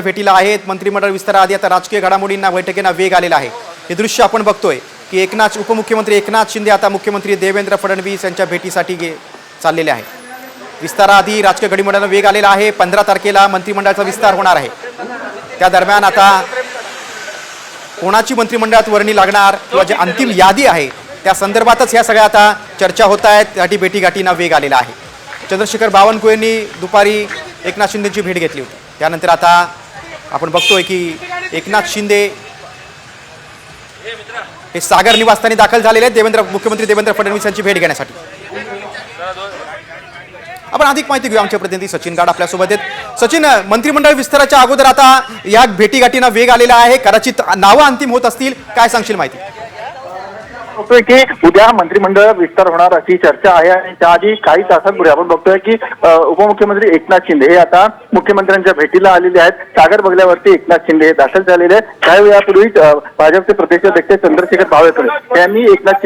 भेटीला आहेत. मंत्रिमंडळ विस्ताराआधी आता राजकीय घडामोडींना बैठकींना वेग आलेला आहे. हे दृश्य आपण बघतोय की उपमुख्यमंत्री एकनाथ शिंदे आता मुख्यमंत्री देवेंद्र फडणवीस यांच्या भेटीसाठी चाललेले आहे. विस्ताराआधी राजकीय घडामोडींना वेग आलेला आहे. 15 तारखेला मंत्रिमंडळाचा विस्तार होणार आहे. त्या दरम्यान आता कोणाची मंत्रिमंडळात वर्णी लागणार किंवा जी अंतिम यादी आहे त्या संदर्भातच ह्या सगळ्या आता चर्चा होत आहेत. त्यासाठी भेटीगाठींना वेग आलेला आहे. चंद्रशेखर बावनकुळेंनी दुपारी एकनाथ शिंदेची भेट घेतली होती. त्यानंतर आता आपण बघतोय की एकनाथ शिंदे हे सागर निवासस्थानी दाखल झालेले आहेत मुख्यमंत्री देवेंद्र फडणवीस यांची भेट घेण्यासाठी. आपण अधिक माहिती घेऊ. आमचे प्रतिनिधी सचिन गाड आपल्यासोबत आहेत. सचिन, मंत्रिमंडळ विस्ताराच्या अगोदर आता या भेटीगाठींना वेग आलेला आहे. कदाचित नावं अंतिम होत असतील, काय सांगशील माहिती? बघतोय की उद्या मंत्रिमंडळ विस्तार होणार अशी चर्चा आहे आणि त्याआधी काही तासांपूर्वी आपण बघतोय की उपमुख्यमंत्री एकनाथ शिंदे हे आता मुख्यमंत्र्यांच्या भेटीला आलेले आहेत. सागर बंगल्यावरती एकनाथ शिंदे हे दाखल झालेले आहेत. काही वेळापूर्वी भाजपचे प्रदेशाध्यक्ष चंद्रशेखर बावनकुळे यांनी एकनाथ शिंदे